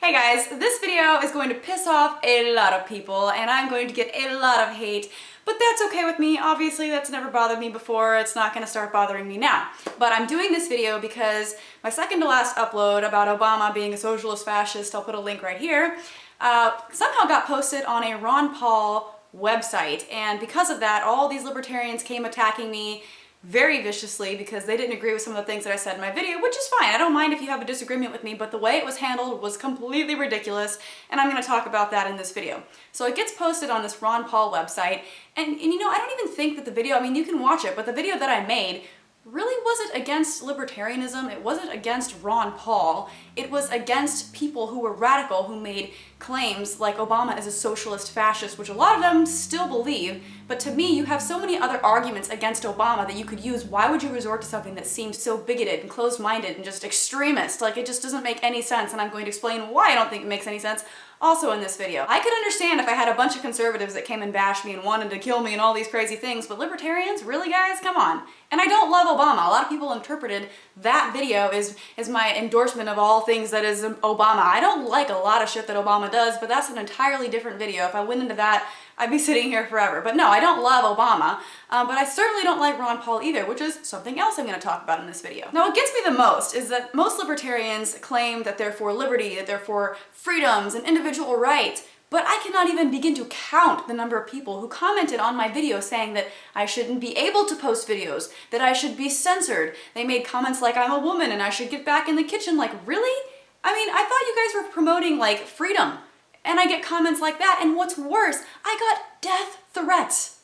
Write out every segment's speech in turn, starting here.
Hey guys, this video is going to piss off a lot of people and I'm going to get a lot of hate, but that's okay with me. Obviously, that's never bothered me before. It's not going to start bothering me now. But I'm doing this video because my second to last upload about Obama being a socialist fascist, I'll put a link right here, somehow got posted on a Ron Paul website. And because of that, all these libertarians came attacking me very viciously because they didn't agree with some of the things that I said in my video, which is fine. I don't mind if you have a disagreement with me, but the way it was handled was completely ridiculous, and I'm going to talk about that in this video. So it gets posted on this Ron Paul website, and you know, I don't even think that the video, I mean, you can watch it, but the video that I made really wasn't against libertarianism. It wasn't against Ron Paul. It was against people who were radical, who made claims like Obama is a socialist fascist, which a lot of them still believe. But to me, you have so many other arguments against Obama that you could use. Why would you resort to something that seems so bigoted and closed-minded and just extremist? Like, it just doesn't make any sense, and I'm going to explain why I don't think it makes any sense also in this video. I could understand if I had a bunch of conservatives that came and bashed me and wanted to kill me and all these crazy things, but libertarians? Really, guys? Come on. And I don't love Obama. A lot of people interpreted that video as my endorsement of all things that is Obama. I don't like a lot of shit that Obama does, but that's an entirely different video. If I went into that, I'd be sitting here forever. But no, I don't love Obama, but I certainly don't like Ron Paul either, which is something else I'm going to talk about in this video. Now, what gets me the most is that most libertarians claim that they're for liberty, that they're for freedoms and individual rights, but I cannot even begin to count the number of people who commented on my video saying that I shouldn't be able to post videos, that I should be censored. They made comments like I'm a woman and I should get back in the kitchen. Like, really? I mean, I thought you guys were promoting like freedom. And I get comments like that, and what's worse, I got death threats.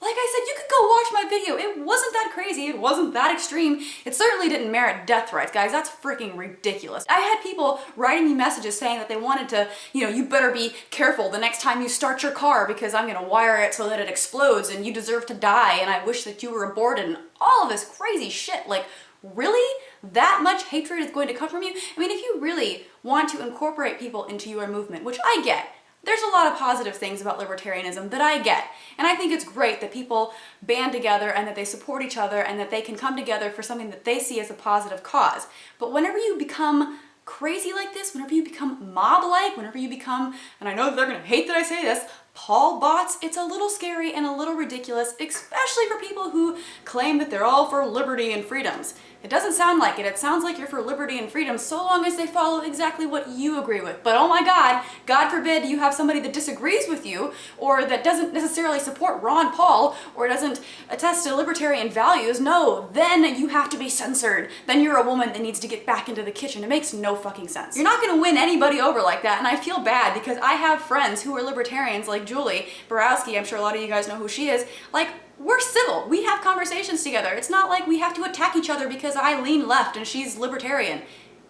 Like I said, you could go watch my video. It wasn't that crazy, it wasn't that extreme. It certainly didn't merit death threats, guys. That's freaking ridiculous. I had people writing me messages saying that they wanted to, you know, you better be careful the next time you start your car because I'm gonna wire it so that it explodes and you deserve to die and I wish that you were aborted and all of this crazy shit. Like, really? That much hatred is going to come from you? I mean, if you really want to incorporate people into your movement, which I get, there's a lot of positive things about libertarianism that I get. And I think it's great that people band together and that they support each other and that they can come together for something that they see as a positive cause. But whenever you become crazy like this, whenever you become mob-like, whenever you become, and I know that they're gonna hate that I say this, Paul bots, it's a little scary and a little ridiculous, especially for people who claim that they're all for liberty and freedoms. It doesn't sound like it. It sounds like you're for liberty and freedom so long as they follow exactly what you agree with. But oh my God, God forbid you have somebody that disagrees with you or that doesn't necessarily support Ron Paul or doesn't attest to libertarian values. No, then you have to be censored. Then you're a woman that needs to get back into the kitchen. It makes no fucking sense. You're not gonna win anybody over like that, and I feel bad because I have friends who are libertarians like Julie Borowski. I'm sure a lot of you guys know who she is. Like, we're civil. We have conversations together. It's not like we have to attack each other because I lean left and she's libertarian.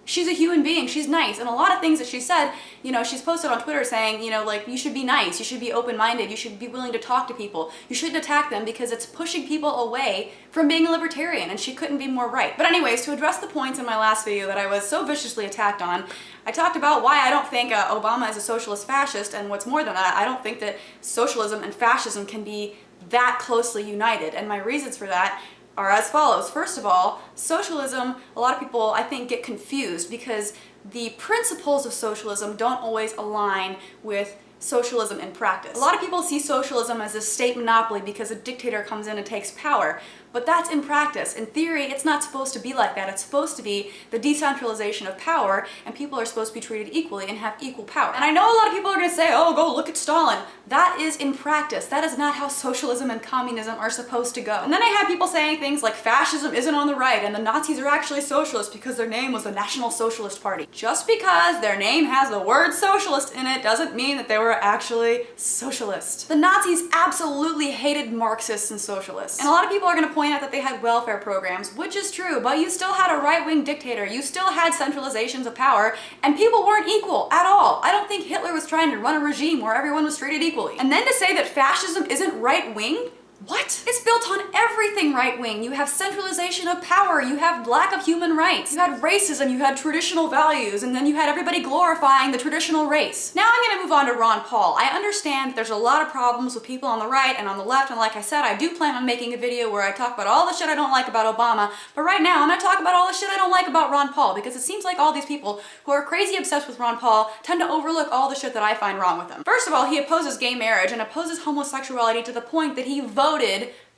She's a human being. She's nice. And a lot of things that she said, you know, she's posted on Twitter saying, you know, like, you should be nice. You should be open-minded. You should be willing to talk to people. You shouldn't attack them because it's pushing people away from being a libertarian, and she couldn't be more right. But anyways, to address the points in my last video that I was so viciously attacked on, I talked about why I don't think Obama is a socialist fascist, and what's more than that, I don't think that socialism and fascism can be that closely united. And my reasons for that are as follows. First of all, socialism, a lot of people I think get confused because the principles of socialism don't always align with socialism in practice. A lot of people see socialism as a state monopoly because a dictator comes in and takes power, but that's in practice. In theory, it's not supposed to be like that. It's supposed to be the decentralization of power, and people are supposed to be treated equally and have equal power. And I know a lot of people are gonna say, oh, go look at Stalin. That is in practice. That is not how socialism and communism are supposed to go. And then I have people saying things like fascism isn't on the right and the Nazis are actually socialists because their name was the National Socialist Party. Just because their name has the word socialist in it doesn't mean that they were actually socialist. The Nazis absolutely hated Marxists and socialists. And a lot of people are gonna point out that they had welfare programs, which is true, but you still had a right-wing dictator. You still had centralizations of power, and people weren't equal at all. I don't think Hitler was trying to run a regime where everyone was treated equally. And then to say that fascism isn't right-wing, What? It's built on everything right-wing. You have centralization of power, you have lack of human rights, you had racism, you had traditional values, and then you had everybody glorifying the traditional race. Now I'm gonna move on to Ron Paul. I understand that there's a lot of problems with people on the right and on the left, and like I said, I do plan on making a video where I talk about all the shit I don't like about Obama, but right now I'm gonna talk about all the shit I don't like about Ron Paul, because it seems like all these people who are crazy obsessed with Ron Paul tend to overlook all the shit that I find wrong with him. First of all, he opposes gay marriage and opposes homosexuality to the point that he voted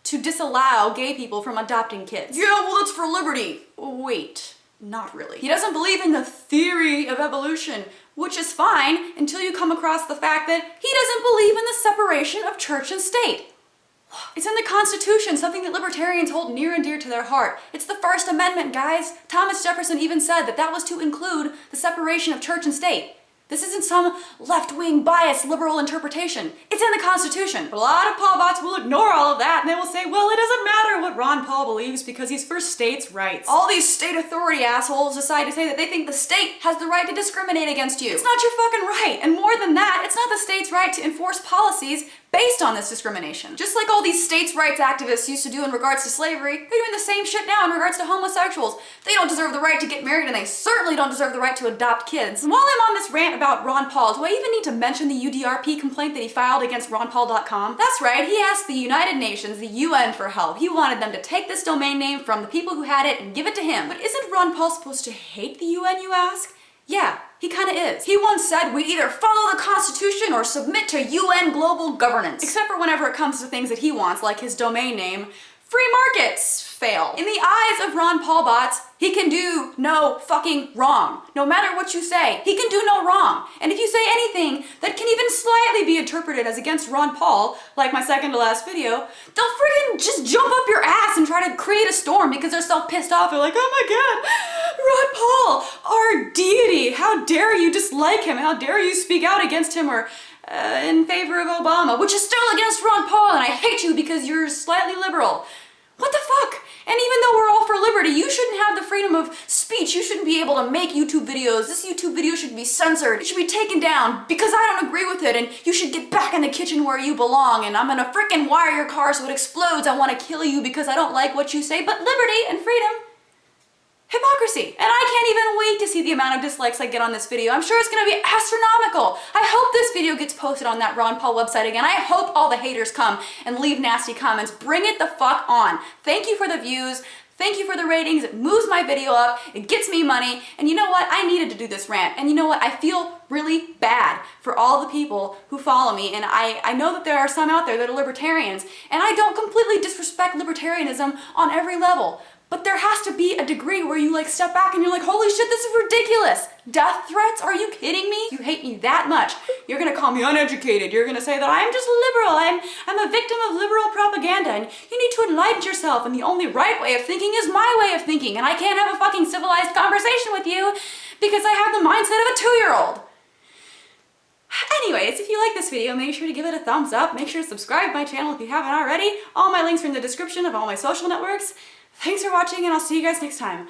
to disallow gay people from adopting kids. Yeah, well, it's for liberty. Wait, not really. He doesn't believe in the theory of evolution, which is fine until you come across the fact that he doesn't believe in the separation of church and state. It's in the Constitution, something that libertarians hold near and dear to their heart. It's the First Amendment, guys. Thomas Jefferson even said that that was to include the separation of church and state. This isn't some left-wing biased liberal interpretation. It's in the Constitution. But a lot of Paul bots will ignore all of that and they will say, well, it doesn't matter what Ron Paul believes because he's for states' rights. All these state authority assholes decide to say that they think the state has the right to discriminate against you. It's not your fucking right. And more than that, it's not the state's right to enforce policies based on this discrimination. Just like all these states' rights activists used to do in regards to slavery, they're doing the same shit now in regards to homosexuals. They don't deserve the right to get married and they certainly don't deserve the right to adopt kids. And while I'm on this rant about Ron Paul, do I even need to mention the UDRP complaint that he filed against ronpaul.com? That's right, he asked the United Nations, the UN, for help. He wanted them to take this domain name from the people who had it and give it to him. But isn't Ron Paul supposed to hate the UN, you ask? Yeah, he kinda is. He once said we either follow the Constitution or submit to UN global governance. Except for whenever it comes to things that he wants, like his domain name, free markets fail. In the eyes of Ron Paul bots, he can do no fucking wrong. No matter what you say, he can do no wrong. And if you say anything that can even slightly be interpreted as against Ron Paul, like my second to last video, they'll friggin' just jump up your ass and try to create a storm because they're so pissed off. They're like, oh my god, Ron Paul, our deity, how dare you dislike him? How dare you speak out against him or in favor of Obama, which is still against Ron Paul, and I hate you because you're slightly liberal. What the fuck? And even though we're all for liberty, you shouldn't have the freedom of speech. You shouldn't be able to make YouTube videos. This YouTube video should be censored. It should be taken down because I don't agree with it, and you should get back in the kitchen where you belong, and I'm gonna frickin' wire your car so it explodes. I wanna kill you because I don't like what you say, but liberty and freedom, hypocrisy. And I can't even wait to see the amount of dislikes I get on this video. I'm sure it's gonna be astronomical. I hope this video gets posted on that Ron Paul website again. I hope all the haters come and leave nasty comments. Bring it the fuck on. Thank you for the views. Thank you for the ratings. It moves my video up. It gets me money. And you know what? I needed to do this rant. And you know what? I feel really bad for all the people who follow me. And I know that there are some out there that are libertarians. And I don't completely disrespect libertarianism on every level. But there has to be a degree where you like step back and you're like, holy shit, this is ridiculous. Death threats? Are you kidding me? You hate me that much. You're gonna call me uneducated. You're gonna say that I'm just liberal. I'm a victim of liberal propaganda and you need to enlighten yourself and the only right way of thinking is my way of thinking and I can't have a fucking civilized conversation with you because I have the mindset of a 2-year-old. Anyways, if you like this video, make sure to give it a thumbs up. Make sure to subscribe to my channel if you haven't already. All my links are in the description of all my social networks. Thanks for watching and I'll see you guys next time.